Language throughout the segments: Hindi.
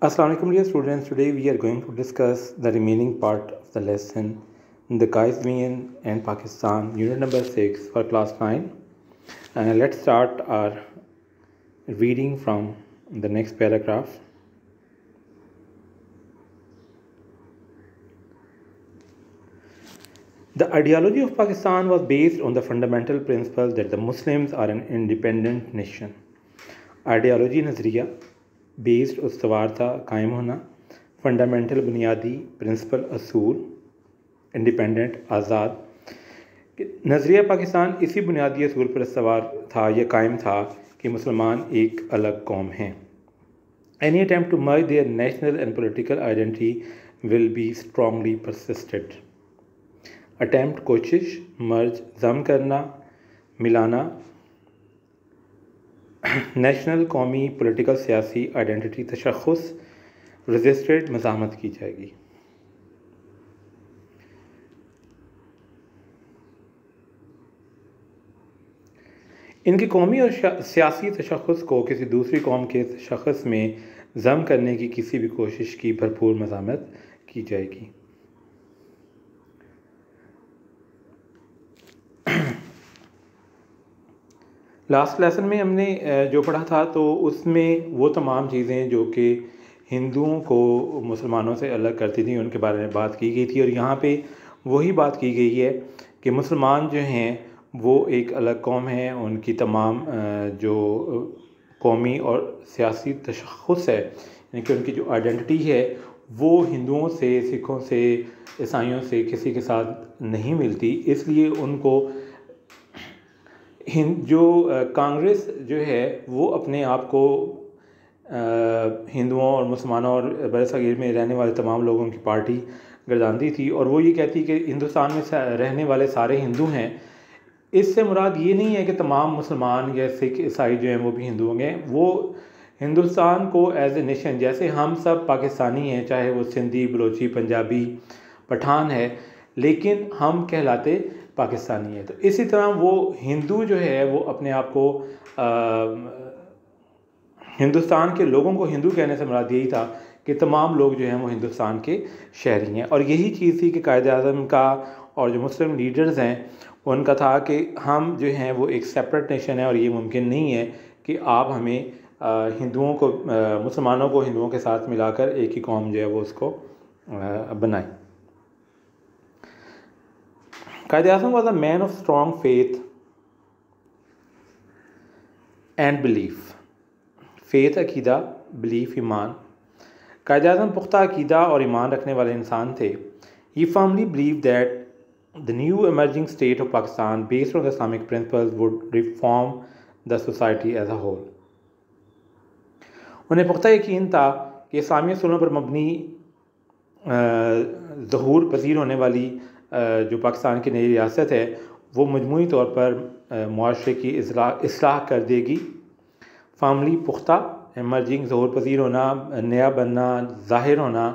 Assalamualaikum dear students. Today we are going to discuss the remaining part of the lesson, the Kashmir and Pakistan, unit number 6 for class 9. And let's start our reading from the next paragraph. The ideology of Pakistan was based on the fundamental principle that the Muslims are an independent nation. Ideology नज़रिया बेस्ड उसवार था कायम होना, फंडामेंटल बुनियादी प्रिंसिपल असूल इंडिपेंडेंट आज़ाद। नज़रिया पाकिस्तान इसी बुनियादी असूल पर सवार था या कायम था कि मुसलमान एक अलग कौम हैं। Any attempt to merge their national and political identity will be strongly persisted. Attempt कोशिश, मर्ज जम करना, मिलाना, नेशनल कौमी पॉलिटिकल सियासी आइडेंटिटी तशख़्ख़ुस रजिस्ट्रेड मज़ामत की जाएगी। इनकी कौमी और सियासी तशख़्ख़ुस को किसी दूसरी कौम के तशख़्ख़ुस में ज़म करने की किसी भी कोशिश की भरपूर मज़ामत की जाएगी। लास्ट लेसन में हमने जो पढ़ा था तो उसमें वो तमाम चीज़ें जो कि हिंदुओं को मुसलमानों से अलग करती थी उनके बारे में बात की गई थी, और यहाँ पे वही बात की गई है कि मुसलमान जो हैं वो एक अलग कौम है। उनकी तमाम जो कौमी और सियासी तशख़्ख़ुस है, यानी कि उनकी जो आइडेंटिटी है वो हिंदुओं से, सिखों से, ईसाइयों से किसी के साथ नहीं मिलती। इसलिए उनको जो कांग्रेस जो है वो अपने आप को हिंदुओं और मुसलमानों और बरसगीर में रहने वाले तमाम लोगों की पार्टी गर्दानती थी, और वो ये कहती कि हिंदुस्तान में रहने वाले सारे हिंदू हैं। इससे मुराद ये नहीं है कि तमाम मुसलमान या सिख ईसाई जो हैं वो भी हिंदू होंगे। वो हिंदुस्तान को एज ए नेशन, जैसे हम सब पाकिस्तानी हैं, चाहे वो सिंधी, बलोची, पंजाबी, पठान है, लेकिन हम कहलाते पाकिस्तानी है। तो इसी तरह वो हिंदू जो है वो अपने आप को हिंदुस्तान के लोगों को हिंदू कहने से मुराद यही था कि तमाम लोग जो हैं वो हिंदुस्तान के शहरी हैं। और यही चीज़ थी कि कायद-ए-आज़म का और जो मुस्लिम लीडर्स हैं उनका था कि हम जो हैं वो एक सेपरेट नेशन है और ये मुमकिन नहीं है कि आप हमें हिंदुओं को, मुसलमानों को हिंदुओं के साथ मिलाकर एक ही कौम जो है वो उसको बनाएं। Qaid-e-Azam was a man of strong faith and belief. Faith अकीदा, belief ईमान। कायद-ए-आज़म पुख्ता अकीदा और ईमान रखने वाले इंसान थे। He firmly believed that the new emerging state of Pakistan based on the Islamic principles would reform the society as a whole. उन्हें पुख्ता यकीन था कि इस्लामी असूलों पर मबनी ज़हूर पज़ीर होने वाली जो पाकिस्तान की नई रियासत है वो मजमूई तौर पर मुआशरे की इस्लाह कर देगी। फामली पुख्ता, एमर्जिंग ज़हूर पज़ीर होना, नया बनना, ज़ाहिर होना,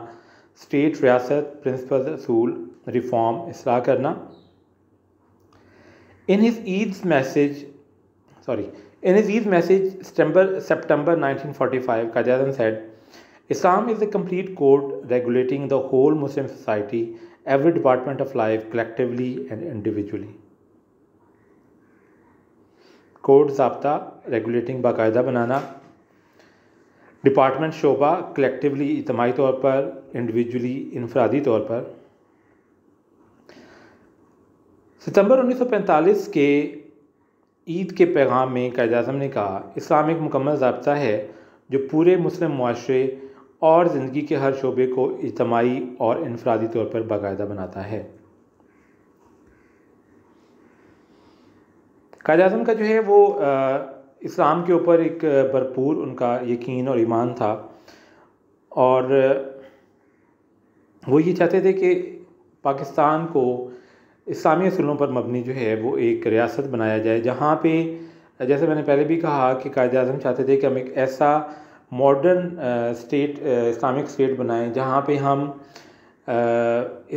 स्टेट रियासत, प्रिंसिपल असूल, रिफॉर्म, इस्लाह करना। In his Eid's message, September 1945, Qaid-e-Azam said, Islam is a complete code regulating the whole Muslim society, every department of life, collectively and individually. Code ज़ाब्ता, रेगुलेटिंग बाकायदा बनाना, डिपार्टमेंट शोबा, कलेक्टिवली इज्तिमाई तौर पर, इंडिविजुअली इनफरादी तौर पर। सितंबर 1945 के ईद के पैगाम में कायद-ए-आज़म ने कहा, इस्लाम एक मुकम्मल ज़ाब्ता है जो पूरे मुस्लिम मुआशरे और ज़िंदगी के हर शोबे को इज्तिमाई और इनफरादी तौर पर बाकायदा बनाता है। कायद-ए-आज़म का जो है वो इस्लाम के ऊपर एक भरपूर उनका यकीन और ईमान था, और वो ये चाहते थे कि पाकिस्तान को इस्लामी असूलों पर मबनी जो है वो एक रियासत बनाया जाए, जहाँ पे, जैसे मैंने पहले भी कहा कि कायद-ए-आज़म चाहते थे कि हम एक ऐसा मॉडर्न स्टेट, इस्लामिक स्टेट बनाएं जहाँ पे हम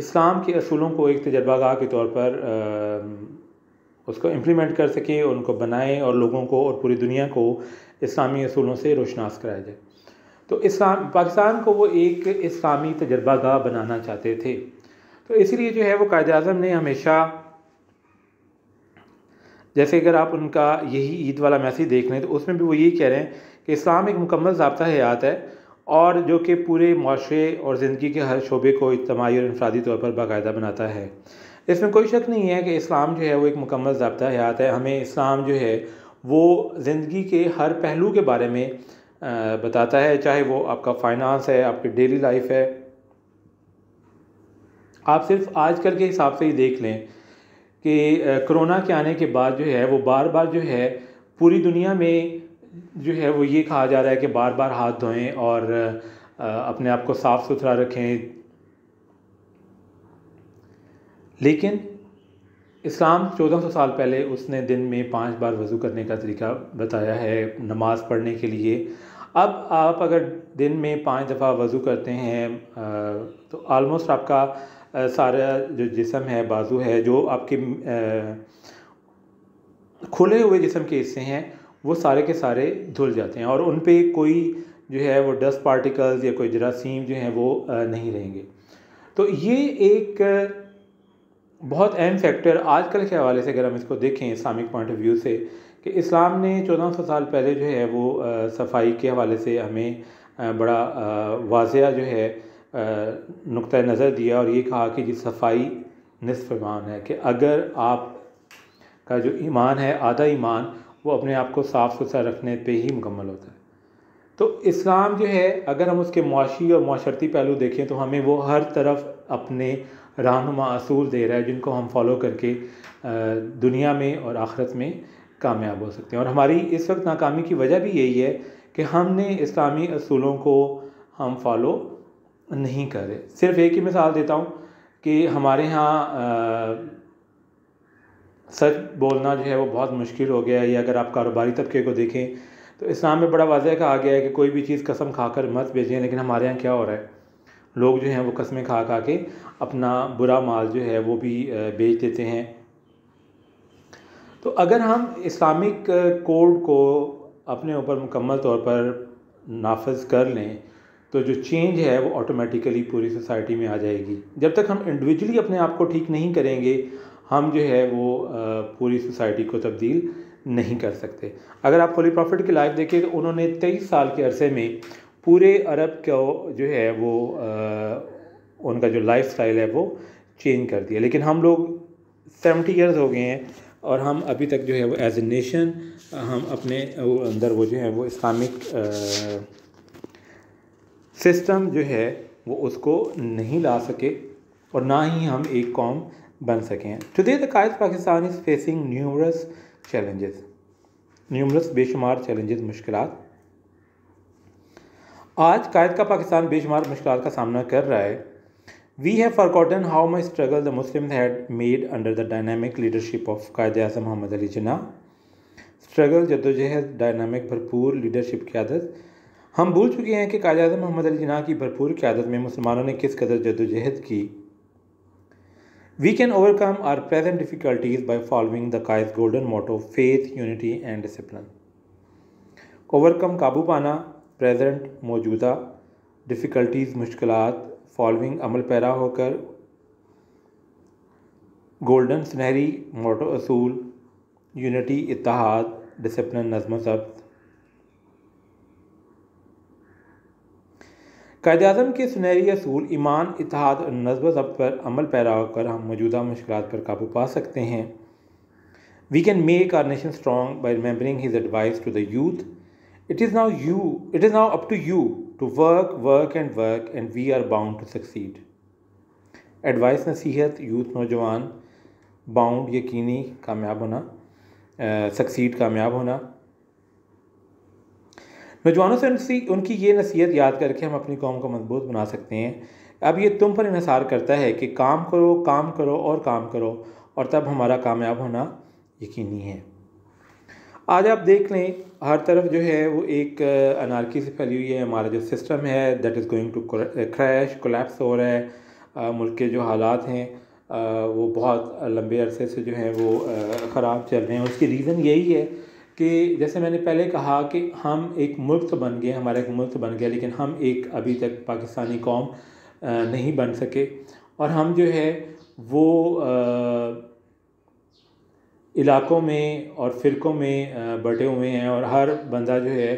इस्लाम के असूलों को एक तजर्बागाह के तौर पर उसको इम्प्लीमेंट कर सकें, उनको बनाएं और लोगों को और पूरी दुनिया को इस्लामी असूलों से रोशनास कराया जाए। तो इस्लाम पाकिस्तान को वो एक इस्लामी तजर्बागाह बनाना चाहते थे। तो इसीलिए जो है वो कायद-ए-आज़म ने हमेशा, जैसे अगर आप उनका यही ईद वाला मैसेज देख लें तो उसमें भी वो यही कह रहे हैं कि इस्लाम एक मुकम्मल ज़ाब्ता हयात है और जो कि पूरे माशरे और ज़िंदगी के हर शोबे को इज्तिमाई और इनफरादी तौर पर बाकायदा बनाता है। इसमें कोई शक नहीं है कि इस्लाम जो है वो एक मुकम्मल ज़ाब्ता हयात है। हमें इस्लाम जो है वो ज़िंदगी के हर पहलू के बारे में बताता है, चाहे वो आपका फ़ाइनेंस है, आपकी डेली लाइफ है। आप सिर्फ आजकल के हिसाब से ही देख लें कि कोरोना के आने के बाद जो है वो बार बार जो है पूरी दुनिया में जो है वो ये कहा जा रहा है कि बार बार हाथ धोएं और अपने आप को साफ़ सुथरा रखें। लेकिन इस्लाम 1400 साल पहले उसने दिन में 5 बार वज़ू करने का तरीका बताया है नमाज़ पढ़ने के लिए। अब आप अगर दिन में 5 दफ़ा वज़ू करते हैं तो आलमोस्ट आपका सारा जो जिस्म है, बाजू है, जो आपके खुले हुए जिस्म के हिस्से हैं वो सारे के सारे धुल जाते हैं और उन पे कोई जो है वो डस्ट पार्टिकल्स या कोई जरासीम जो हैं वो नहीं रहेंगे। तो ये एक बहुत अहम फैक्टर आजकल के हवाले से अगर हम इसको देखें इस्लामिक पॉइंट ऑफ व्यू से, कि इस्लाम ने 1400 साल पहले जो है वो सफाई के हवाले से हमें बड़ा वाज़ेह जो है नुक्ता नज़र दिया और ये कहा कि जी सफाई निस्फ़ ईमान है, कि अगर आप का जो ईमान है आधा ईमान वो अपने आप को साफ़ सुथरा रखने पे ही मुकम्मल होता है। तो इस्लाम जो है अगर हम उसके मुआशी और माशरती पहलू देखें तो हमें वो हर तरफ अपने रहनुमा असूल दे रहा है जिनको हम फॉलो करके दुनिया में और आखिरत में कामयाब हो सकते हैं। और हमारी इस वक्त नाकामी की वजह भी यही है कि हमने इस्लामी असूलों को हम फॉलो नहीं कर रहे। सिर्फ एक ही मिसाल देता हूँ कि हमारे यहाँ सच बोलना जो है वो बहुत मुश्किल हो गया है, या अगर आप कारोबारी तबके को देखें तो इस्लाम में बड़ा वाज़ेह कहा गया है कि कोई भी चीज़ कसम खाकर मत बेचें। लेकिन हमारे यहाँ क्या हो रहा है, लोग जो हैं वो कस्में खा खा के अपना बुरा माल जो है वो भी बेच देते हैं। तो अगर हम इस्लामिक कोड को अपने ऊपर मुकम्मल तौर पर नाफिज कर लें तो जो चेंज है वो ऑटोमेटिकली पूरी सोसाइटी में आ जाएगी। जब तक हम इंडिविजुअली अपने आप को ठीक नहीं करेंगे हम जो है वो पूरी सोसाइटी को तब्दील नहीं कर सकते। अगर आप होली प्रॉफिट की लाइफ देखें तो उन्होंने 23 साल के अरसे में पूरे अरब को जो है वो उनका जो लाइफ स्टाइल है वो चेंज कर दिया। लेकिन हम लोग 70 ईयर्स हो गए हैं और हम अभी तक जो है वो एज ए नेशन हम अपने अंदर वो जो है वो इस्लामिक सिस्टम जो है वो उसको नहीं ला सके और ना ही हम एक कौम बन सकें। Today the Quaid Pakistan is facing numerous challenges, बेशुमार चैलेंजेस, मुश्किलात। आज कायद का पाकिस्तान बेशुमार मुश्किलात का सामना कर रहा है। We have forgotten how much struggle the Muslims had made under the dynamic leadership of Quaid e Azam Mohammad Ali Jinnah. Struggle, जद्दोजहद, डायनामिक भरपूर लीडरशिप क़यादत। हम भूल चुके हैं कि कायद-ए-आज़म मोहम्मद अली जिन्ना की भरपूर क़यादत में मुसलमानों ने किस कदर जद्दोजहद की। We can overcome our present difficulties by following the Qaid's golden motto, faith, unity and discipline. Overcome काबू पाना, प्रेजेंट मौजूदा डिफ़िकल्टीज़ मुश्किलात, फॉलोइंग अमल पैरा होकर, गोल्डन सुनहरी मोटो असूल, यूनिटी इत्तेहाद, डिसिप्लिन नज़्म ज़ब्त। कायद-ए-आज़म के सुनहरी असूल ईमान, इत्तेहाद और नज़्म ज़ब्त पर अमल पैरा होकर हम मौजूदा मुश्किलात पर काबू पा सकते हैं। We can make our nation strong by remembering his advice to the youth. It is now up to you to work and we are bound to succeed. Advice, नसीहत, यूथ नौजवान, बाउंड यकीनी कामयाब होना, सक्सीड कामयाब होना। नौजवानों से उनकी ये नसीहत याद करके हम अपनी कौम को मजबूत बना सकते हैं। अब ये तुम पर इन्हिसार करता है कि काम करो, काम करो और काम करो और तब हमारा कामयाब होना यकीनी है। आज आप देख लें हर तरफ जो है वो एक अनार्की से फैली हुई है। हमारा जो सिस्टम है that is going to crash, collapse हो रहा है। मुल्क के जो हालात हैं वो बहुत लंबे अरसे से जो है वो ख़राब चल रहे हैं। उसकी रीज़न यही है कि जैसे मैंने पहले कहा कि हम एक मुल्क तो बन गए, हमारा एक मुल्क तो बन गया, लेकिन हम एक अभी तक पाकिस्तानी कौम नहीं बन सके। और हम जो है वो इलाक़ों में और फ़िरक़ों में बँटे हुए हैं, और हर बंदा जो है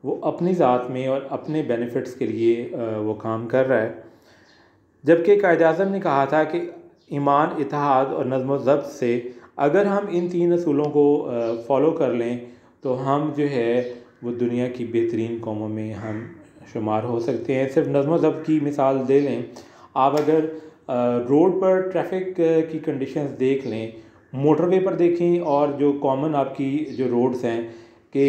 वो अपनी ज़ात में और अपने बेनिफिट्स के लिए वो काम कर रहा है। जबकि कायद-ए-आज़म ने कहा था कि ईमान, इत्तेहाद और नज़्म व ज़ब्त से अगर हम इन 3 असूलों को फॉलो कर लें तो हम जो है वो दुनिया की बेहतरीन कौमों में हम शुमार हो सकते हैं। सिर्फ नज़्म व ज़ब्त की मिसाल दे लें, आप अगर रोड पर ट्रैफिक की कंडीशंस देख लें, मोटरवे पर देखें, और जो कॉमन आपकी जो रोड्स हैं कि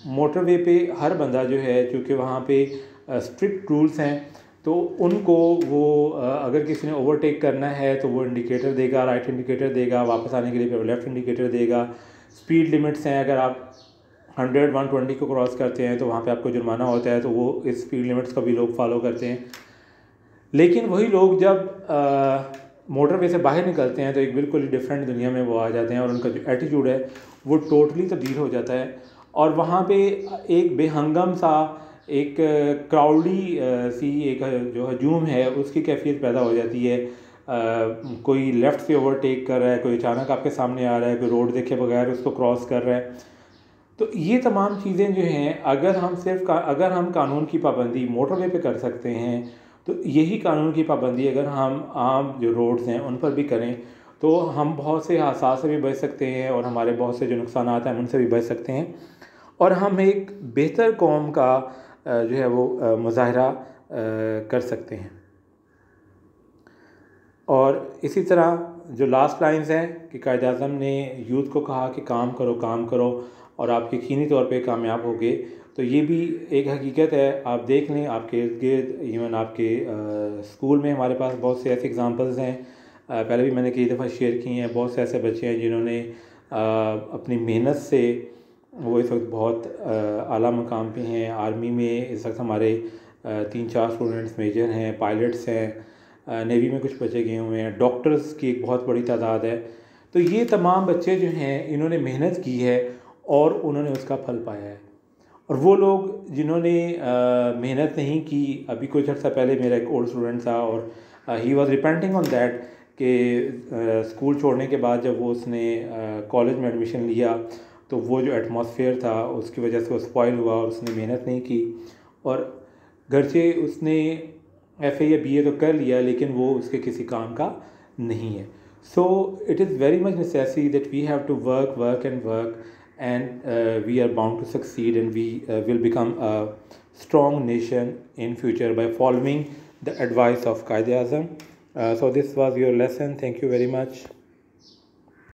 मोटरवे पे हर बंदा जो है, चूँकि वहाँ पे स्ट्रिक्ट रूल्स हैं, तो उनको वो अगर किसी ने ओवरटेक करना है तो वो इंडिकेटर देगा, राइट इंडिकेटर देगा, वापस आने के लिए फिर लेफ़्ट इंडिकेटर देगा। स्पीड लिमिट्स हैं, अगर आप 100-120 को क्रॉस करते हैं तो वहाँ पे आपको जुर्माना होता है, तो वो इस स्पीड लिमिट्स को भी लोग फॉलो करते हैं। लेकिन वही लोग जब मोटरवे से बाहर निकलते हैं तो एक बिल्कुल ही डिफरेंट दुनिया में वो आ जाते हैं, और उनका जो एटीट्यूड है वो टोटली तब्दील हो जाता है। और वहाँ पे एक बेहंगम सा, एक क्राउडी सी एक जो हजूम है उसकी कैफियत पैदा हो जाती है। कोई लेफ़्ट से ओवरटेक कर रहा है, कोई अचानक आपके सामने आ रहा है, कोई रोड देखे बगैर उसको क्रॉस कर रहा है। तो ये तमाम चीज़ें जो हैं, अगर हम कानून की पाबंदी मोटरवे पे कर सकते हैं, तो यही कानून की पाबंदी अगर हम आम जो रोड्स हैं उन पर भी करें तो हम बहुत से हादसा से भी बच सकते हैं, और हमारे बहुत से जो नुकसानात हैं उनसे भी बच सकते हैं, और हम एक बेहतर कौम का जो है वो मुज़ाहरा कर सकते हैं। और इसी तरह जो लास्ट लाइन्स हैं कि कायद-ए-आज़म ने यूथ को कहा कि काम करो और आप यकीनी तौर पे कामयाब होगे। तो ये भी एक हकीकत है। आप देख लें आपके इर्द-गिर्द, इवन आपके स्कूल में हमारे पास बहुत से ऐसे एग्ज़ाम्पल्स हैं, पहले भी मैंने कई दफ़ा शेयर की हैं। बहुत से ऐसे बच्चे हैं जिन्होंने अपनी मेहनत से वो इस वक्त बहुत आला मकाम पे हैं। आर्मी में इस वक्त हमारे 3-4 स्टूडेंट्स मेजर हैं, पायलट्स हैं, नेवी में कुछ बच्चे गए हुए हैं, डॉक्टर्स की एक बहुत बड़ी तादाद है। तो ये तमाम बच्चे जो हैं इन्होंने मेहनत की है और उन्होंने उसका फल पाया है। और वो लोग जिन्होंने मेहनत नहीं की, अभी कुछ अर्सा पहले मेरा एक ओल्ड स्टूडेंट था और he was repenting on that कि स्कूल छोड़ने के बाद जब वो उसने कॉलेज में एडमिशन लिया तो वो जो एटमॉस्फेयर था उसकी वजह से वो स्पॉइल हुआ और उसने मेहनत नहीं की, और गरचे उसने FA या BA तो कर लिया लेकिन वो उसके किसी काम का नहीं है। So it is very much necessary that we have to work and we are bound to succeed, and we will become a strong nation in future by following the advice of Qaid-e-Azam. So this was your lesson. Thank you very much.